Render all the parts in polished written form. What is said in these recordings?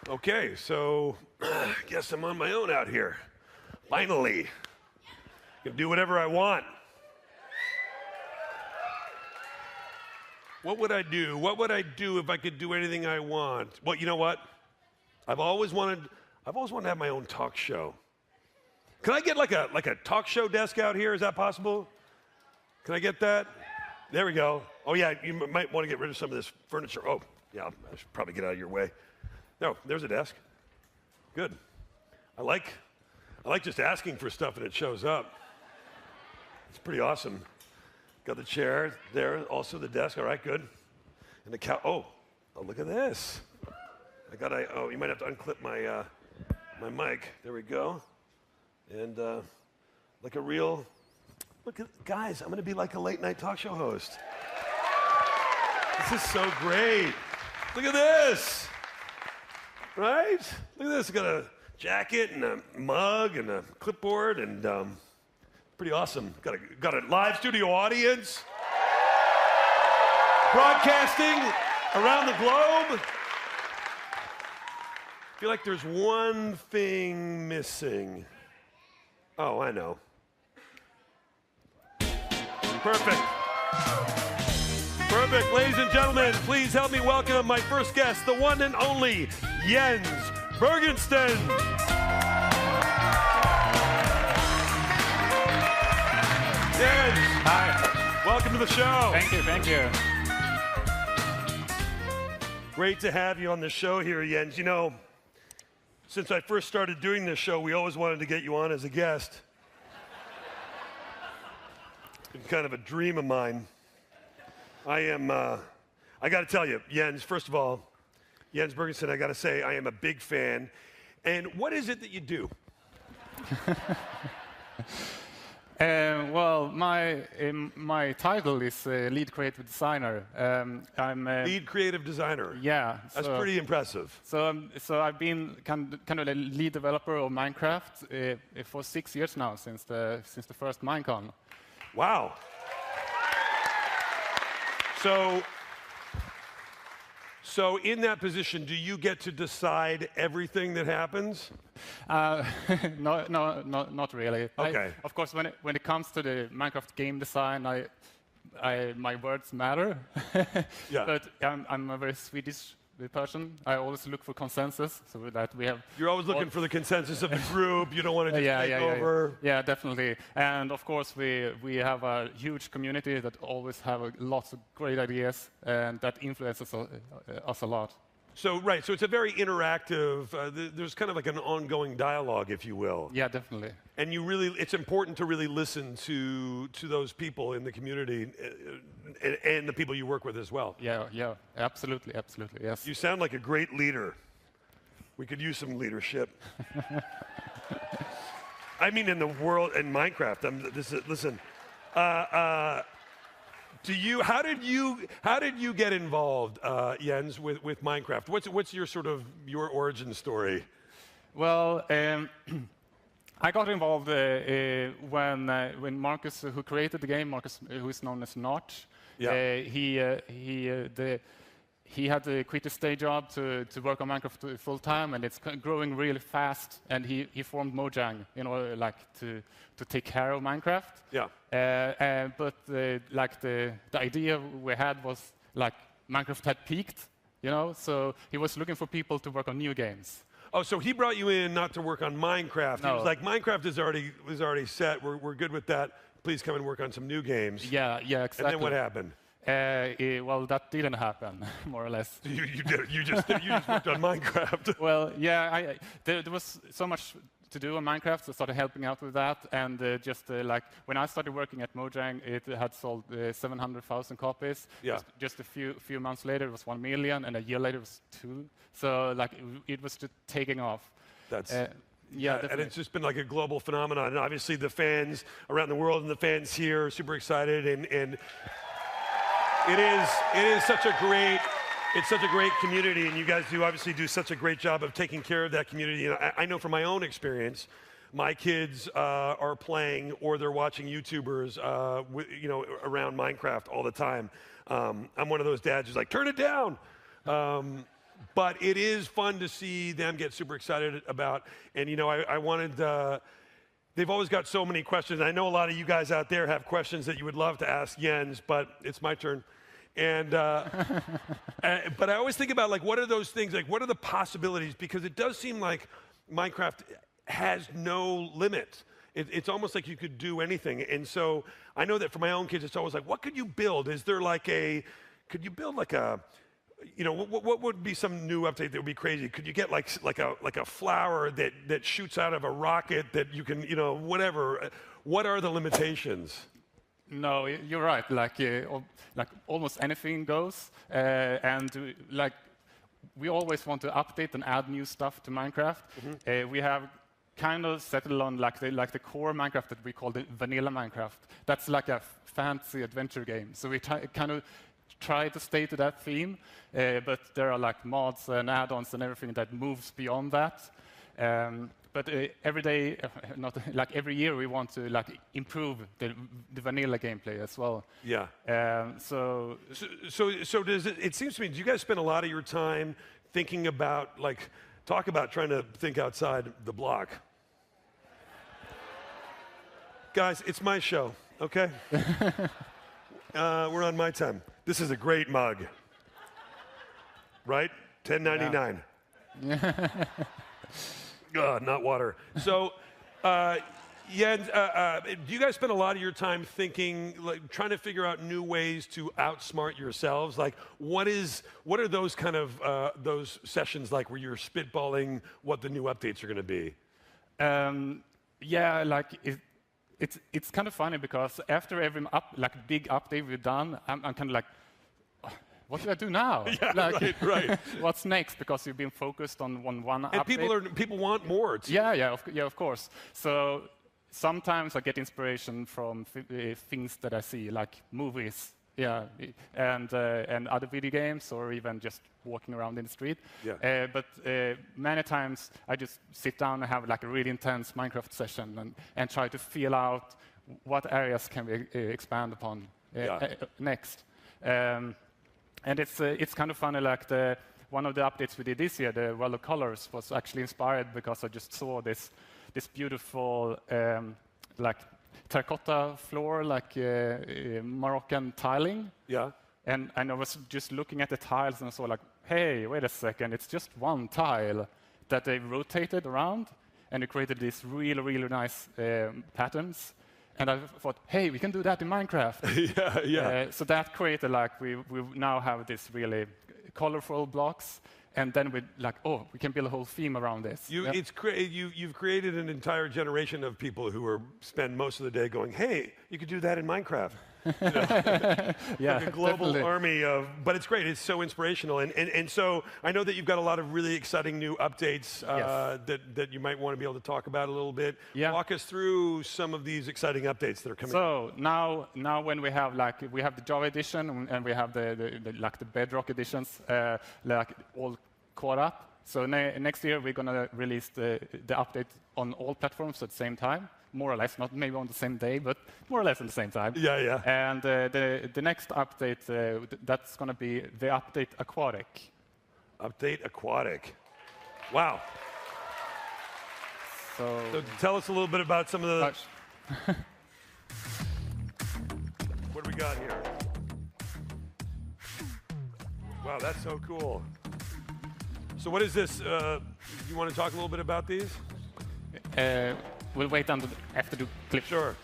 Okay, so I guess I'm on my own out here. Finally. Can do whatever I want. What would I do? What would I do if I could do anything I want? Well, you know what? I've always wanted to have my own talk show. Can I get like a talk show desk out here? Is that possible? Can I get that? There we go. Oh yeah, you might want to get rid of some of this furniture. Oh, yeah, I should probably get out of your way. No, there's a desk. Good. I like just asking for stuff and it shows up. It's pretty awesome. Got the chair there, also the desk. All right, good. And the couch. Oh, look at this. Oh, you might have to unclip my my mic. There we go. And like a real. Look at guys. I'm going to be like a late night talk show host. This is so great. Look at this. Right? Look at this. Got a jacket and a mug and a clipboard and pretty awesome. Got a live studio audience. Broadcasting around the globe. I feel like there's one thing missing. Oh, I know. Perfect. Perfect. Ladies and gentlemen, please help me welcome my first guest, the one and only Jens Bergensten. Jens. Hi. Welcome to the show. Thank you, thank you. Great to have you on the show here, Jens. You know, since I first started doing this show, we always wanted to get you on as a guest. It's been kind of a dream of mine. I got to tell you, Jens, first of all, Jens Bergensten, I got to say, I am a big fan. And what is it that you do? Well, my title is lead creative designer. I'm lead creative designer. Yeah, that's pretty impressive. So I've been kind of a lead developer of Minecraft for 6 years now, since the first Minecon. Wow. So in that position, do you get to decide everything that happens? No, not really. Okay. Of course, when it comes to the Minecraft game design, my words matter. Yeah. But I'm a very Swedish person. I always look for consensus, so that we have. You're always looking for the consensus of the group. You don't want to just take over. Yeah, definitely. And of course, we have a huge community that always have lots of great ideas, and that influences us a lot. So right, so it's a very interactive. There's kind of like an ongoing dialogue, if you will. Yeah, definitely. And it's important to really listen to those people in the community and the people you work with as well. Yeah, absolutely, yes. You sound like a great leader. We could use some leadership. I mean, in the world, in Minecraft. Listen. How did you get involved, Jens, with Minecraft? What's your origin story? Well, I got involved when Marcus, who created the game, Marcus, who is known as Notch, he had to quit his day job to work on Minecraft full time, and it's growing really fast. And he formed Mojang, like to take care of Minecraft. Yeah. But the idea we had was like Minecraft had peaked, so he was looking for people to work on new games. Oh, so he brought you in not to work on Minecraft. No. He was like, Minecraft is already set. We're good with that. Please come and work on some new games. Yeah, exactly. And then what happened? Well, that didn't happen, more or less. You did it. You just worked on Minecraft. Well, yeah, there was so much to do on Minecraft, so I started helping out with that. And like when I started working at Mojang, it had sold 700,000 copies. Yeah. Just a few months later, it was 1 million, and a year later, it was 2. So like it was just taking off. That's yeah, and it's just been like a global phenomenon. And obviously, the fans around the world and the fans here are super excited, and it is such a great community, and you guys obviously do such a great job of taking care of that community. And I know from my own experience, my kids are playing or they're watching YouTubers, around Minecraft all the time. I'm one of those dads who's like, turn it down. But it is fun to see them get super excited about. And I wanted. They've always got so many questions. I know a lot of you guys out there have questions that you would love to ask Jens, but it's my turn. And but I always think about like, what are those things? Like, what are the possibilities? Because it does seem like Minecraft has no limit. It's almost like you could do anything. And so I know that for my own kids, it's always like, what could you build? Is there like could you build like a, what would be some new update that would be crazy? Could you get like a flower that shoots out of a rocket that you can, whatever? What are the limitations? No, you're right. Like almost anything goes, and like we always want to update and add new stuff to Minecraft. Mm-hmm. We have kind of settled on like the core Minecraft that we call the vanilla Minecraft. That's like a fancy adventure game. So we kind of try to stay to that theme, but there are like mods and add-ons and everything that moves beyond that. But every day, not like every year, we want to like improve the vanilla gameplay as well. Yeah. So does it? It seems to me, do you guys spend a lot of your time thinking about talk about trying to think outside the block? Guys, it's my show, okay? We're on my time. This is a great mug, right? $10.99. Yeah. Not water. So, Jens, do you guys spend a lot of your time thinking, like, trying to figure out new ways to outsmart yourselves? Like, what are those kind of those sessions like, where you're spitballing what the new updates are going to be? Yeah, like it's kind of funny because after every big update we've done, I'm kind of like, what should I do now? Yeah, like, right. What's next? Because you've been focused on one update. And people want more. Of course. So sometimes I get inspiration from things that I see, like movies, and other video games, or even just walking around in the street. Yeah. But many times I just sit down and have like a really intense Minecraft session and try to feel out what areas can we expand upon next. And it's kind of funny, like one of the updates we did this year, the World of Colors, was actually inspired because I just saw this beautiful like terracotta floor, like Moroccan tiling. Yeah. And I was just looking at the tiles and I saw like, hey, wait a second, it's just one tile that they rotated around and it created these really, really nice patterns. And I thought, hey, we can do that in Minecraft. Yeah. So that created like we now have this really colorful blocks, and then we we can build a whole theme around this. You've created an entire generation of people who spend most of the day going, hey, you could do that in Minecraft. Yeah, like a global definitely. army of, but it's great. It's so inspirational, and so I know that you've got a lot of really exciting new updates that you might want to be able to talk about a little bit. Yeah. Walk us through some of these exciting updates that are coming. So now when we have the Java edition and we have the Bedrock editions all caught up. So next year we're gonna release the update on all platforms at the same time. More or less, not maybe on the same day, but more or less at the same time. Yeah. And the next update, that's going to be the update Aquatic. Update Aquatic. Wow. So tell us a little bit about some of the... What do we got here? Wow, that's so cool. So what is this? you want to talk a little bit about these? We'll wait until after the clip. Sure.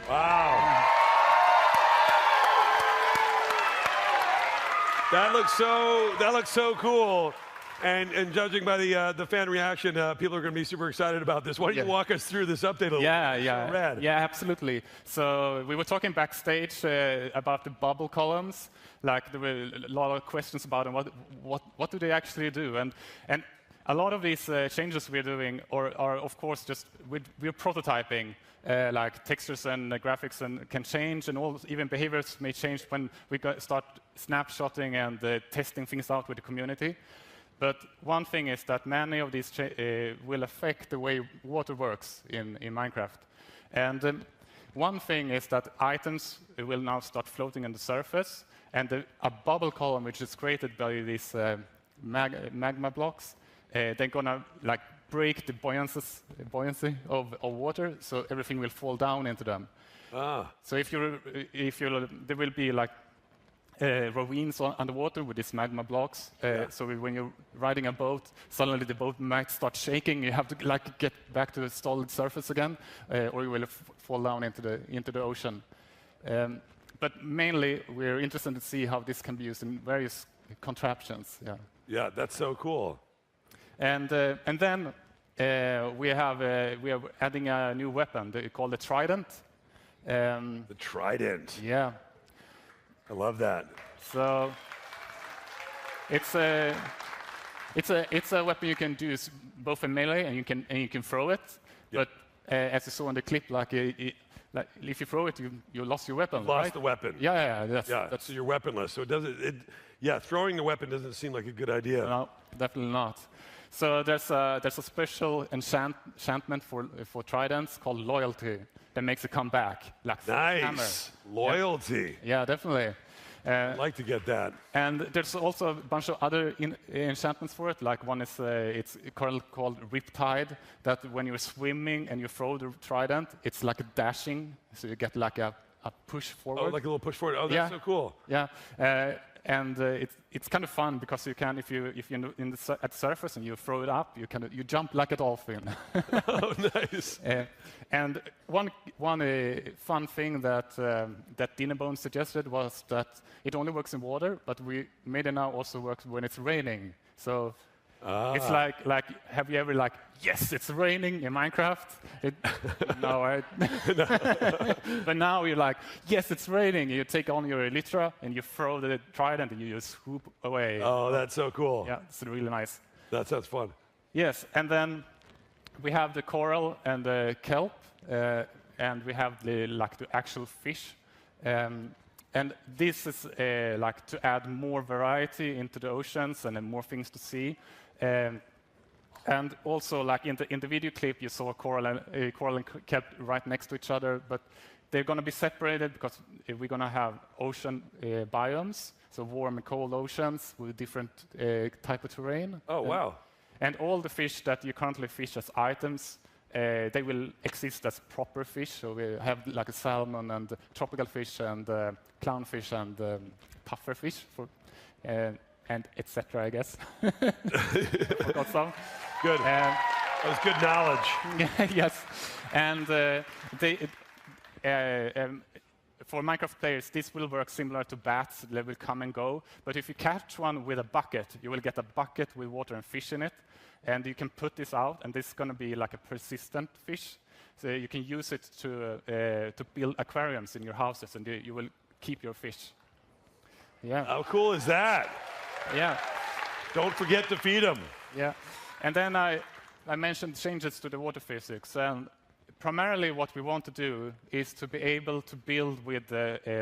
Wow. That looks so cool. And judging by the fan reaction, people are going to be super excited about this. Why don't you walk us through this update a little bit? Yeah, absolutely. So we were talking backstage about the bubble columns. Like there were a lot of questions about them. What do they actually do? And a lot of these changes we're doing are of course just we're prototyping. Like textures and graphics can change, and even behaviors may change when we start snapshotting and testing things out with the community. But one thing is that many of these will affect the way water works in Minecraft. And one thing is that items will now start floating on the surface, and a bubble column which is created by these magma blocks, they're gonna like break the buoyancy of water, so everything will fall down into them. So there will be like ravines underwater with these magma blocks. So when you're riding a boat, suddenly the boat might start shaking. You have to like get back to the solid surface again, or you will fall down into the ocean. But mainly, we're interested to see how this can be used in various contraptions. Yeah, that's so cool. And then we are adding a new weapon called the Trident. The Trident. Yeah. I love that. So it's a weapon you can use both in melee and you can throw it. But as you saw in the clip, like if you throw it, you lost your weapon. Lost the weapon. Yeah. That's so you're weaponless. So throwing the weapon doesn't seem like a good idea. No, definitely not. So there's a special enchantment for tridents called Loyalty that makes it come back. Like nice. Hammer. Loyalty. Yeah, definitely. I'd like to get that. And there's also a bunch of other enchantments for it. Like one is it's called Riptide, that when you're swimming and you throw the trident, it's like a dashing, so you get like a push forward. Oh, like a little push forward. Oh, that's so cool. Yeah. And it's kind of fun because you can, if you're at the surface and you throw it up, you jump like a dolphin. Oh, nice. And one fun thing that Dinebone suggested was that it only works in water, but we made it now also works when it's raining. So it's like have you ever yes, it's raining in Minecraft? No, right? But now you're like, yes, it's raining. You take on your elytra and you throw the trident and you just swoop away. Oh, that's so cool. Yeah, it's really nice. That sounds fun. Yes, and then we have the coral and the kelp, and we have the actual fish. And this is to add more variety into the oceans and more things to see. And also, in the video clip, you saw coral and kelp right next to each other, but they're going to be separated because we're going to have ocean biomes, so warm and cold oceans with different type of terrain. Oh, wow. And all the fish that you currently fish as items, they will exist as proper fish. So we have like a salmon and tropical fish and clownfish and puffer fish, and etc. I guess. Forgot some. Good. That was good knowledge. Yes, and for Minecraft players, this will work similar to bats. They will come and go. But if you catch one with a bucket, you will get a bucket with water and fish in it. And you can put this out, and this is going to be like a persistent fish. So you can use it to build aquariums in your houses, and you will keep your fish. Yeah. How cool is that? Yeah. Don't forget to feed them. Yeah. And then I mentioned changes to the water physics. And primarily what we want to do is to be able to build with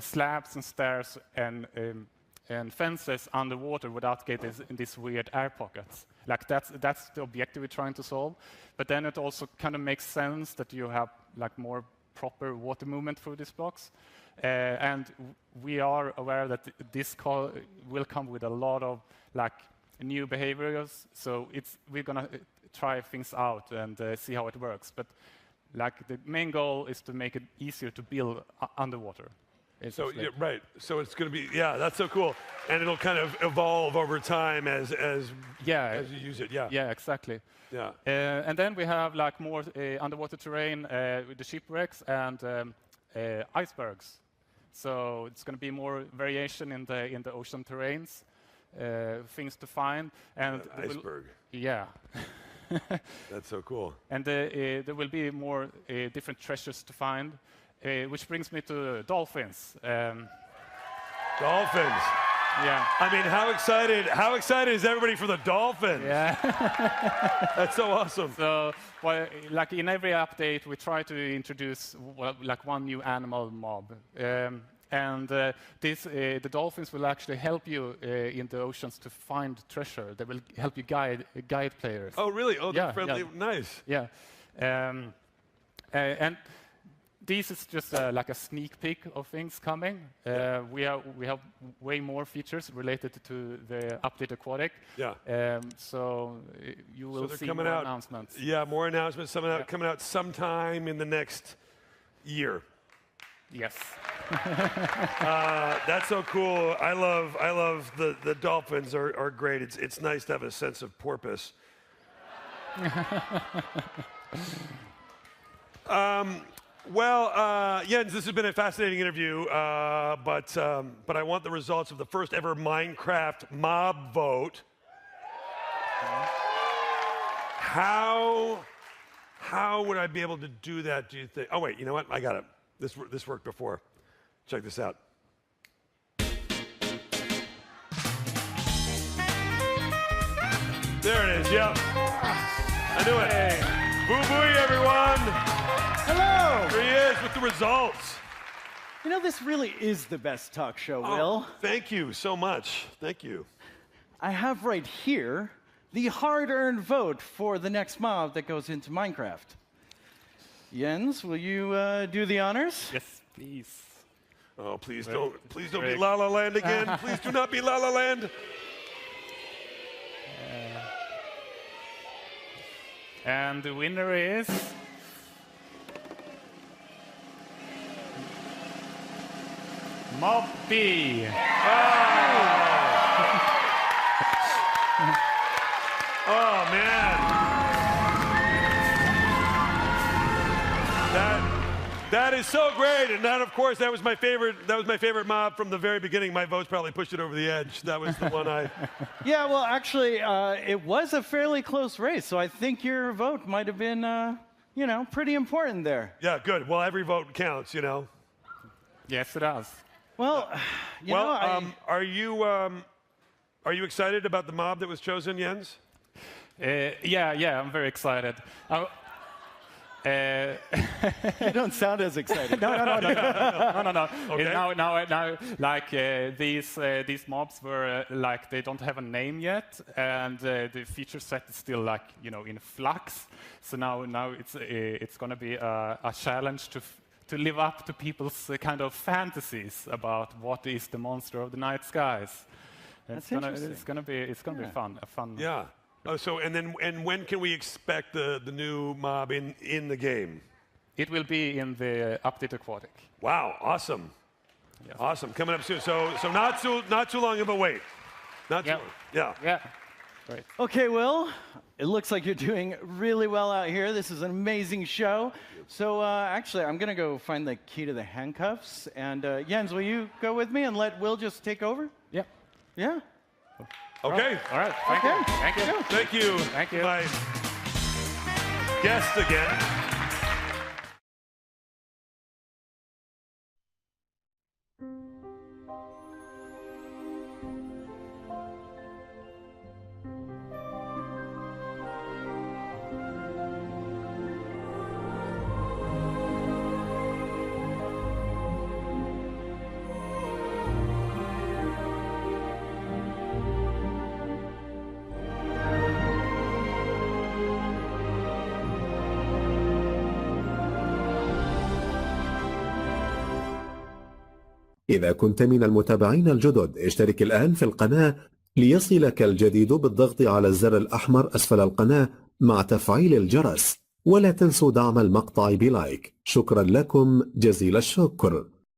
slabs and stairs and fences underwater without getting in these weird air pockets. Like that's the objective we're trying to solve. But then it also kind of makes sense that you have like more proper water movement through these blocks. And we are aware that this will come with a lot of like new behaviors. So we're gonna try things out and see how it works. But like the main goal is to make it easier to build underwater. So yeah, right. So it's going to be that's so cool, and it'll kind of evolve over time as you use it. Yeah. Yeah, exactly. Yeah. And then we have like more underwater terrain with the shipwrecks and icebergs. So it's going to be more variation in the ocean terrains, things to find. And iceberg. Yeah. That's so cool. And there will be more different treasures to find, which brings me to dolphins. Dolphins. Yeah. I mean, how excited is everybody for the dolphins? Yeah. That's so awesome. So, well, like in every update, we try to introduce like one new animal mob. The dolphins will actually help you in the oceans to find treasure. They will help you guide players. Oh, really? Oh, they're friendly. Yeah. Nice. Yeah. And this is just like a sneak peek of things coming. We have way more features related to the update aquatic. Yeah. So you will see more announcements. Yeah, more announcements coming out sometime in the next year. Yes. That's so cool. I love the dolphins are great. It's nice to have a sense of porpoise. Jens, this has been a fascinating interview, but I want the results of the first ever Minecraft mob vote. How would I be able to do that, do you think? Oh, wait, you know what? I got it. This worked before. Check this out. There it is, yep. I knew it. Hey. Boo-booey, everyone. Hello. Here he is with the results. You know, this really is the best talk show, Will. Thank you so much. Thank you. I have right here the hard-earned vote for the next mob that goes into Minecraft. Jens, will you do the honors? Yes, please. Oh, please don't be La La Land again. Please do not be La La Land. And the winner is Mob B. Oh man. That is so great, and that, of course, that was my favorite mob from the very beginning. My votes probably pushed it over the edge. That was the one I. Yeah, well, actually, it was a fairly close race, so I think your vote might have been, pretty important there. Yeah, good. Well, every vote counts, you know. Yes, it does. Well, are you excited about the mob that was chosen, Jens? Yeah, I'm very excited. You don't sound as excited. No. Okay. Now, like these mobs were like they don't have a name yet, and the feature set is still like in flux. So now it's going to be a challenge to live up to people's kind of fantasies about what is the monster of the night skies. It's gonna be fun. Yeah. Oh, so and when can we expect the new mob in the game? It will be in the update aquatic. Wow, awesome. Yes. Awesome. Coming up soon. So not too long of a wait. Not too long. Yeah. Yeah. Great. Okay, Will, it looks like you're doing really well out here. This is an amazing show. So actually, I'm going to go find the key to the handcuffs. And Jens, will you go with me and let Will just take over? Yeah. Yeah? Okay. All right. Thank you. Thank you. Thank you. Thank you. My guest again. إذا كنت من المتابعين الجدد اشترك الآن في القناة ليصلك الجديد بالضغط على الزر الأحمر أسفل القناة مع تفعيل الجرس، ولا تنسوا دعم المقطع بلايك. شكرا لكم جزيل الشكر.